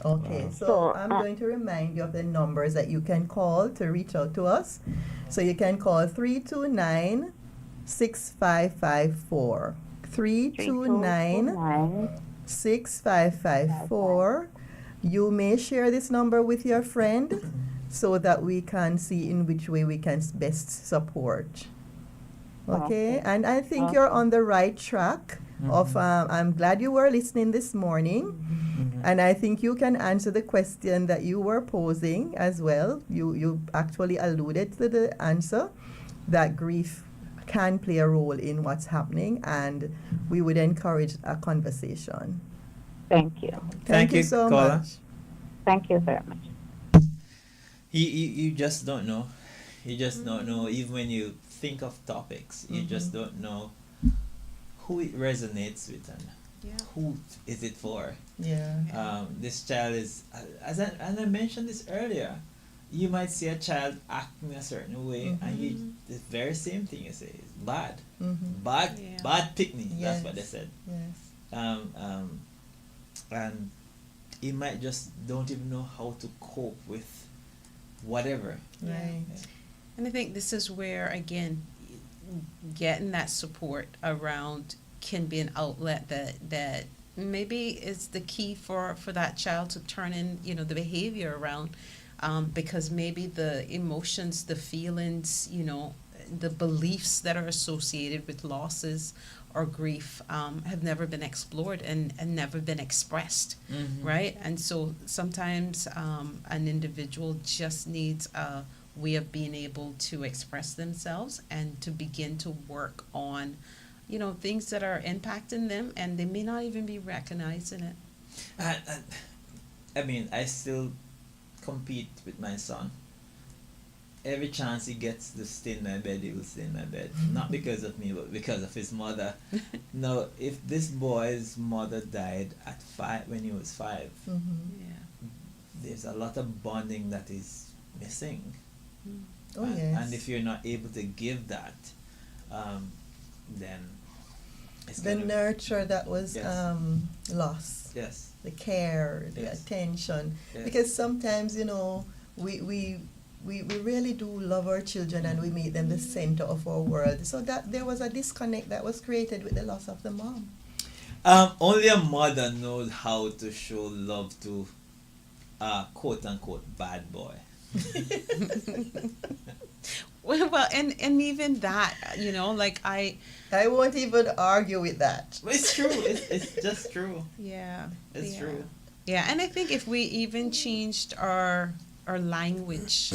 Okay, so So, I'm going to remind you of the numbers that you can call to reach out to us. So you can call 329 6554. three two two 329 nine 5 5. 6554. You may share this number with your friend so that we can see in which way we can best support. Okay, Okay. and I think you're Okay. on the right track of I'm glad you were listening this morning. And I think you can answer the question that you were posing as well. You actually alluded to the answer that grief can play a role in what's happening, and we would encourage a conversation. Thank you. Thank you so caller. much. Thank you very much. You just don't know. You just don't know. Even when you think of topics, you just don't know who it resonates with and Yeah. who is it for. Yeah. This child is, as I mentioned this earlier, you might see a child acting a certain way, and you the very same thing you say is bad, bad, Yeah. bad picnic. That's what they Yes. said. Yes. And you might just don't even know how to cope with whatever. Yeah. Right. And I think this is where, again, getting that support around can be an outlet that maybe is the key for that child to turn in, the behavior around, because maybe the emotions, the feelings, the beliefs that are associated with losses or grief have never been explored and never been expressed, right? And so sometimes an individual just needs a way of being able to express themselves and to begin to work on, things that are impacting them, and they may not even be recognizing it. I mean, I still compete with my son. Every chance he gets to stay in my bed, he will stay in my bed. Not because of me, but because of his mother. Now, if this boy's mother died at 5 when he was 5, Yeah. there's a lot of bonding that is missing. Oh, and, yes. and if you're not able to give that, then it's The gonna nurture that was Yes. lost, yes. the care, the Yes. attention. Yes. Because sometimes, we really do love our children and we make them the center of our world. So that there was a disconnect that was created with the loss of the mom. Only a mother knows how to show love to quote unquote bad boy. Well, and even that, like I won't even argue with that. But it's true. It's just true. yeah, It's yeah. true. Yeah, and I think if we even changed our language,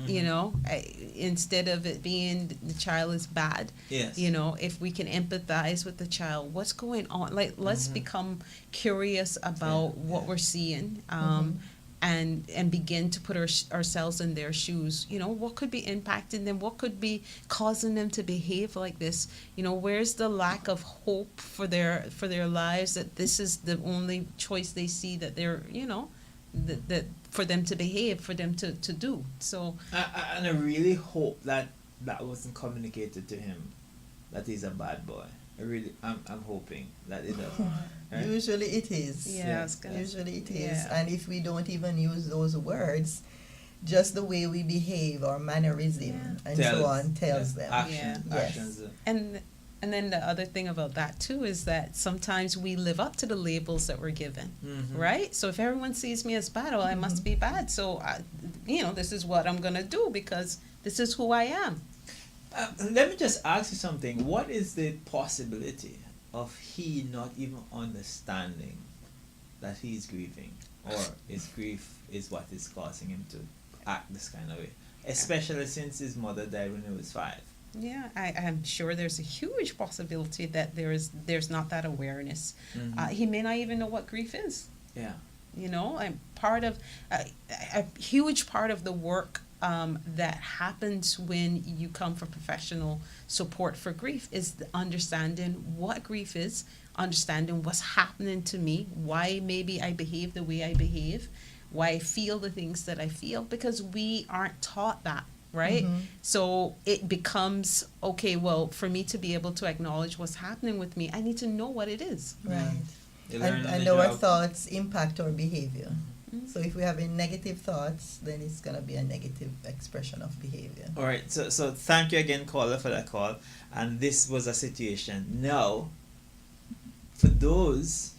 instead of it being the child is bad, Yes. if we can empathize with the child, what's going on? Like, let's become curious about what we're seeing, and begin to put ourselves in their shoes. What could be impacting them? What could be causing them to behave like this? Where's the lack of hope for their lives, that this is the only choice they see, that they're, that for them to behave, for them to do. So And I really hope that wasn't communicated to him, that he's a bad boy. I'm hoping that it does. Right? Usually it is. yeah, I was gonna- Usually it is. yeah. And if we don't even use those words, just the way we behave or mannerism Yeah. and so on tells yeah, them. Actions, Yes. actions. And then the other thing about that too is that sometimes we live up to the labels that we're given, right? So if everyone sees me as bad, well, I must be bad. So this is what I'm gonna do because this is who I am. Let me just ask you something. What is the possibility of he not even understanding that he's grieving, or his grief is what is causing him to act this kind of way? Especially since his mother died when he was 5. Yeah, I'm sure there's a huge possibility that there's not that awareness. He may not even know what grief is. Yeah. I'm part of a huge part of the work that happens when you come for professional support for grief is the understanding what grief is, understanding what's happening to me, why maybe I behave the way I behave, why I feel the things that I feel, because we aren't taught that, right? So it becomes, okay, well, for me to be able to acknowledge what's happening with me, I need to know what it is. Right. You learn on And the our job. thoughts impact our behavior. Mhm. So if we have negative thoughts, then it's going to be a negative expression of behavior. All right. So thank you again, caller, for that call. And this was a situation. Now, for those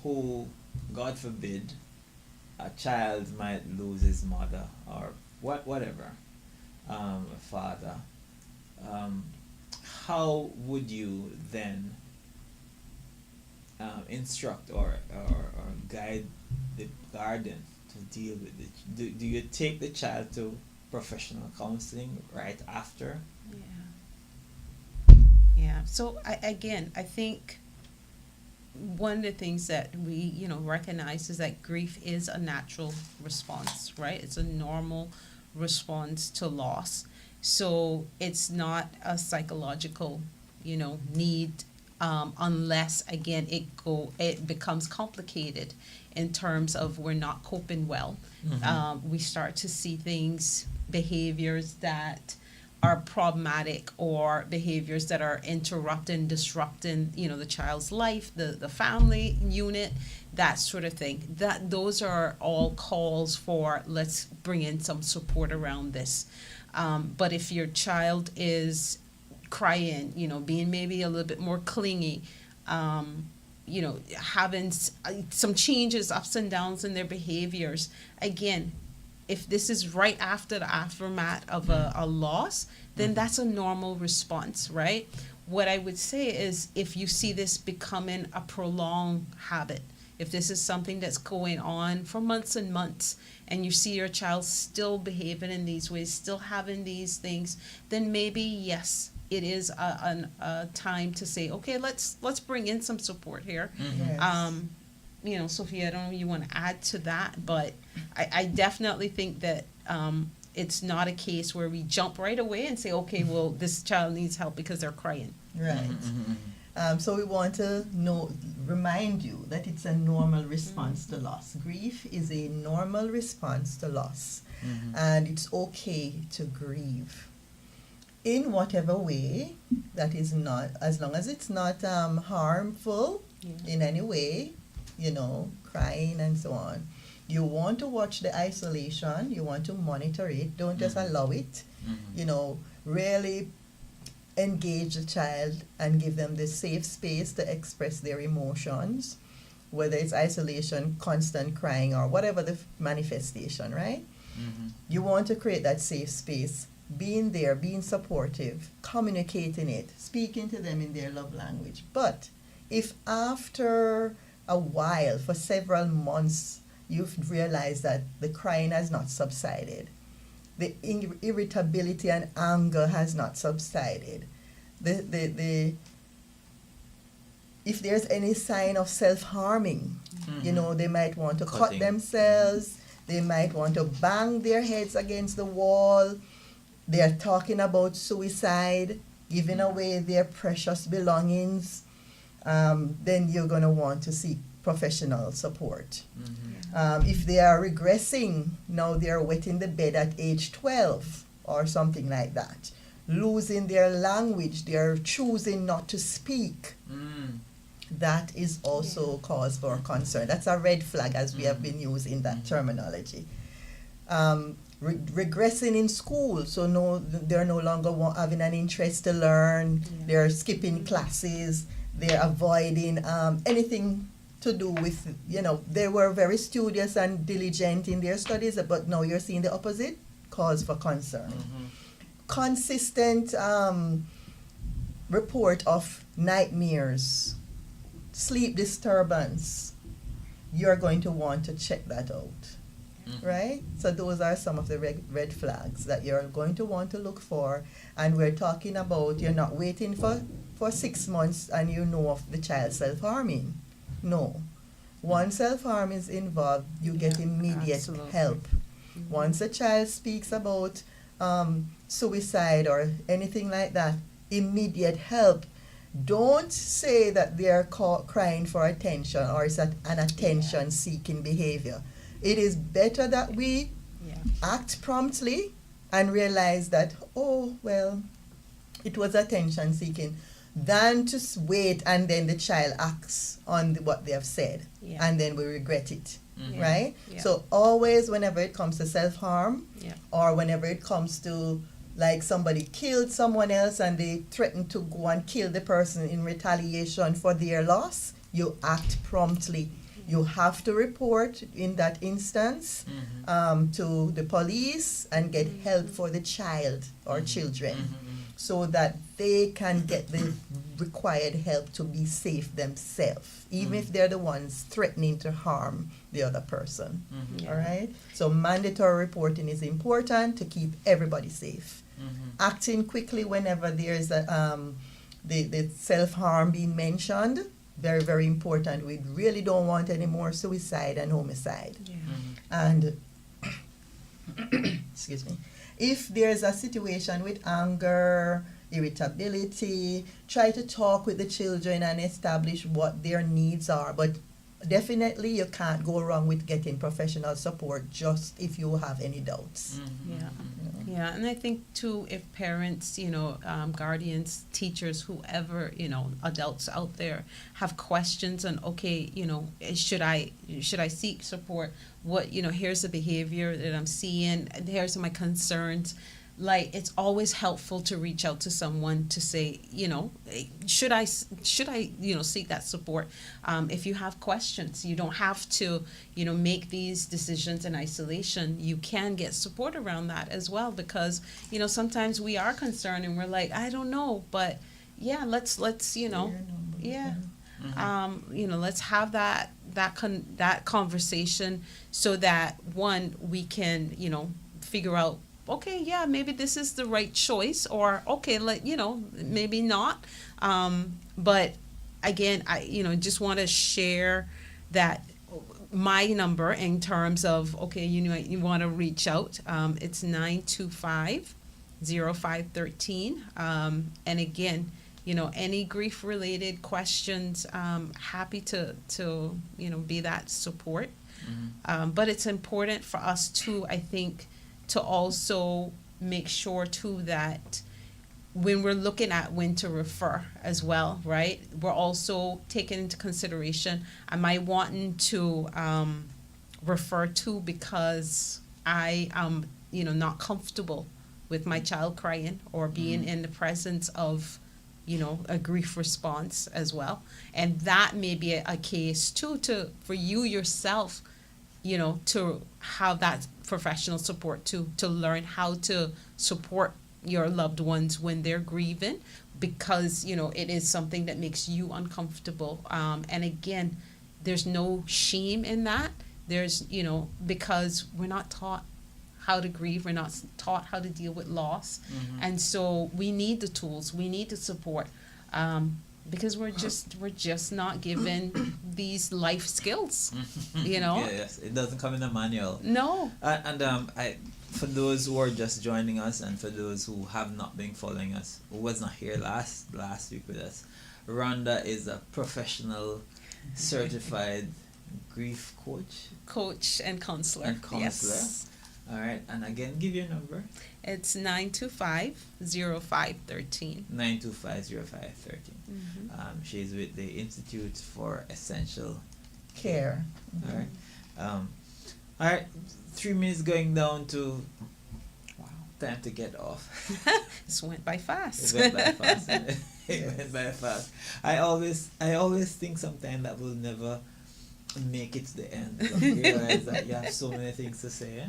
who, God forbid, a child might lose his mother or whatever, a father, um, how would you then instruct or guide the guardian to deal with it? Do you take the child to professional counseling right after? Yeah. Yeah. So I think one of the things that we, recognize is that grief is a natural response, right? It's a normal response to loss. So it's not a psychological, need, unless again it becomes complicated in terms of we're not coping well. We start to see things, behaviors that are problematic or behaviors that are interrupting, disrupting, the child's life, the family unit, that sort of thing. Those are all calls for let's bring in some support around this. But if your child is crying, being maybe a little bit more clingy, having some changes, ups and downs in their behaviors, again, if this is right after the aftermath of a loss, then that's a normal response, right? What I would say is if you see this becoming a prolonged habit, if this is something that's going on for months and months, and you see your child still behaving in these ways, still having these things, then maybe, yes, it is a time to say, okay, let's bring in some support here. Yes. Sophia, I don't know if you want to add to that, but I definitely think that it's not a case where we jump right away and say, okay, well, this child needs help because they're crying. Right. So we want to remind you that it's a normal response to loss. Grief is a normal response to loss, and it's okay to grieve in whatever way that is not, as long as it's not harmful in any way, crying and so on. You want to watch the isolation, you want to monitor it, don't just allow it, really engage the child and give them the safe space to express their emotions, whether it's isolation, constant crying, or whatever the manifestation, right? You want to create that safe space, being there, being supportive, communicating it, speaking to them in their love language. But if after a while, for several months, you've realized that the crying has not subsided, the irritability and anger has not subsided, if there's any sign of self-harming, they might want to cut themselves, they might want to bang their heads against the wall, they're talking about suicide, giving away their precious belongings, then you're going to want to seek professional support. If they are regressing, now they're wetting the bed at age 12 or something like that, losing their language, they're choosing not to speak, that is also cause for concern. That's a red flag, as we have been using that terminology. Regressing in school, so they're no longer having an interest to learn, they're skipping classes, they're avoiding anything to do with, they were very studious and diligent in their studies, but now you're seeing the opposite, cause for concern. Consistent report of nightmares, sleep disturbance, you're going to want to check that out. Right? So those are some of the red flags that you're going to want to look for. And we're talking about, you're not waiting for 6 months and you know of the child self-harming. No. Once self-harm is involved, you get immediate help. Once a child speaks about suicide or anything like that, immediate help. Don't say that they're crying for attention or it's an attention-seeking behavior. It is better that we act promptly and realize that, oh, well, it was attention seeking. than to wait and then the child acts on what they have said, Yeah. and then we regret it. Mhm. Right? Yeah. So always whenever it comes to self-harm, Yeah. or whenever it comes to like somebody killed someone else and they threaten to go and kill the person in retaliation for their loss, you act promptly. You have to report in that instance Mhm. to the police and get help for the child or children, so that they can get the required help to be safe themselves, even if they're the ones threatening to harm the other person. Mhm. Yeah. All right? So mandatory reporting is important to keep everybody safe. Mhm. Acting quickly whenever there's the self-harm being mentioned, very, very important. We really don't want any more suicide and homicide. Yeah. Mhm. And excuse me, if there's a situation with anger, irritability, try to talk with the children and establish what their needs are. But definitely you can't go wrong with getting professional support just if you have any doubts. Mhm. Yeah. Mhm. Yeah, and I think too, if parents, guardians, teachers, whoever, adults out there have questions on, okay, should I seek support? What, here's the behavior that I'm seeing, and here's my concerns. Like, it's always helpful to reach out to someone to say, should I seek that support? If you have questions, you don't have to, make these decisions in isolation. You can get support around that as well, because, sometimes we are concerned and we're like, I don't know, but yeah, let's, yeah. Let's have that conversation, so that one, we can, figure out, okay, yeah, maybe this is the right choice, or okay, maybe not. But again, I just want to share that my number in terms of, okay, you want to reach out. It's 925-0513. And again, any grief related questions, happy to be that support. Mhm. But it's important for us to, I think, to also make sure too that when we're looking at when to refer as well, right? We're also taking into consideration, am I wanting to refer to because I am, not comfortable with my child crying or being in the presence of, a grief response as well. And that may be a case too, for you yourself, to have that professional support to learn how to support your loved ones when they're grieving, because it is something that makes you uncomfortable. And again, there's no shame in that. There's because we're not taught how to grieve, we're not taught how to deal with loss. Mhm. And so we need the tools, we need the support, because we're just not given these life skills. Yeah, yes, it doesn't come in the manual. No. And for those who are just joining us, and for those who have not been following us, who was not here last week with us, Rhonda is a professional, certified grief Coach and counselor. and counselor. Yes. All right, and again, give your number. It's 925-0513. 9250513. She's with the Institute for Essential Care. All right. All right. 3 minutes going down to time to get off. This went by fast. It went by fast. It went by fast. I always think sometimes that we'll never make it to the end. But you realize that you have so many things to say.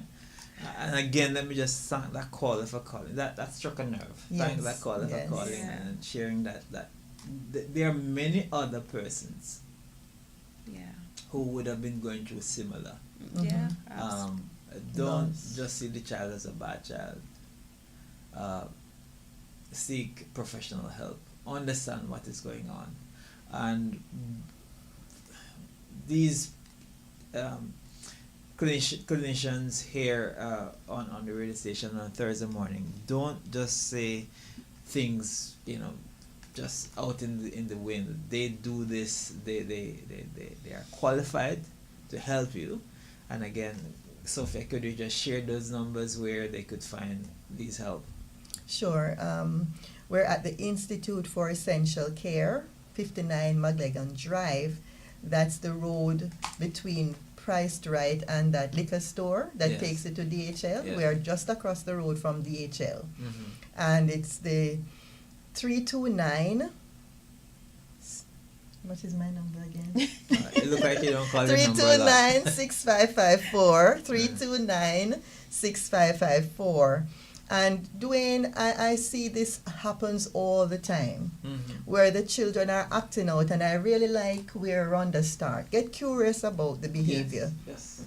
And again, let me just thank that caller for calling. That struck a nerve. Thank Yes, that caller yes. for calling Yeah. and sharing that there are many other persons Yeah. who would have been going through similar. Yeah. Don't Yes. just see the child as a bad child. Seek professional help. Understand what is going on, and these clinicians here on the radio station on Thursday morning don't just say things just out in the wind. They do this. They are qualified to help you. And again, Sophia, could you just share those numbers where they could find these help? Sure. We're at the Institute for Essential Care, 59 Maglegan Drive. That's the road between Priced Right and that liquor store that Yes. takes it to DHL. Yes. We are just across the road from DHL. Mhm. And it's the 329. What is my number again? It looks like you don't call your number a lot. 329-6554. 329-6554. And Dwayne, I see this happens all the time, Mhm. where the children are acting out, and I really like where Rhonda start. Get curious about the behavior. Yes.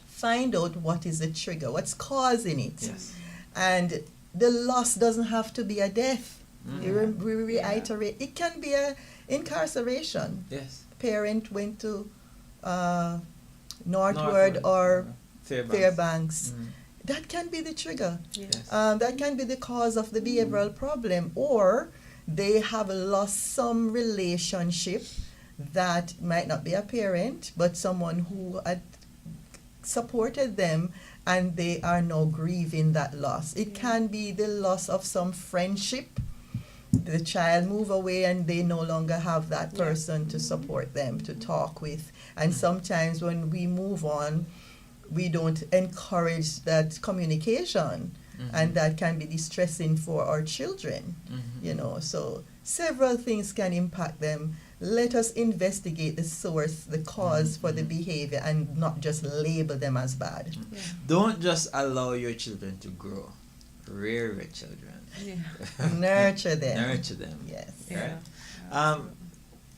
Find out what is the trigger, what's causing it. Yes. And the loss doesn't have to be a death. Mhm. We reiterate, it can be a incarceration. Yes. Parent went to Northward or Fairbanks. Mhm. That can be the trigger. Yes. Yes. That can be the cause of the behavioral problem, or they have lost some relationship that might not be a parent, but someone who had supported them, and they are now grieving that loss. It can be the loss of some friendship. The child move away and they no longer have that Yeah. person to support them, to talk with. And sometimes when we move on, we don't encourage that communication, Mhm. and that can be distressing for our children, Mhm. So several things can impact them. Let us investigate the source, the cause for the behavior, and not just label them as bad. Yeah. Don't just allow your children to grow. Rear your children. Yeah. Nurture them. Nurture them. Yes. Right.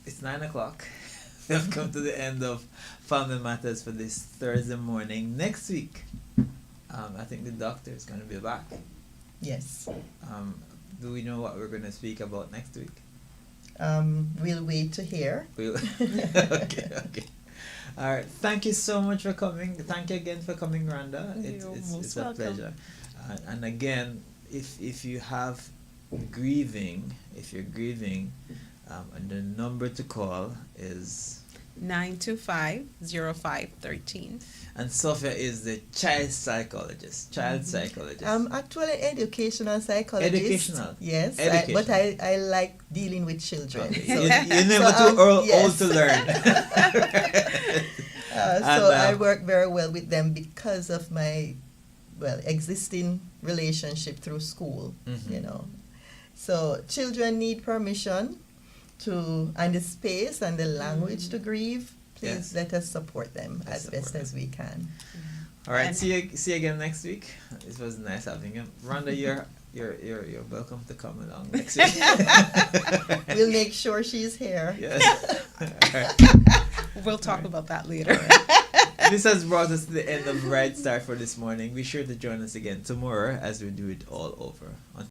It's 9 o'clock. We have come to the end of Family Matters for this Thursday morning. Next week, I think the doctor is going to be back. Yes. Do we know what we're going to speak about next week? We'll wait to hear. Okay. All right. Thank you so much for coming. Thank you again for coming, Rhonda. You're most It's a welcome. pleasure. And again, if you have grieving, if you're grieving, and the number to call is 925-0513. and Sophia is the child psychologist. I'm actually an educational psychologist. Educational. Yes, Educational. but I like dealing with children. Okay. So, You're never so, too old yes. to learn. So I work very well with them because of my existing relationship through school. Mhm. So children need permission and the space and the language to grieve. Please Yes. let us support them Let's as best support as we can. All right. And- See you again next week. It was nice having you, Rhonda. You're welcome to come along next week. We'll make sure she's here. Yes. All right. We'll talk about that later. This has brought us to the end of Right Start for this morning. Be sure to join us again tomorrow as we do it all over.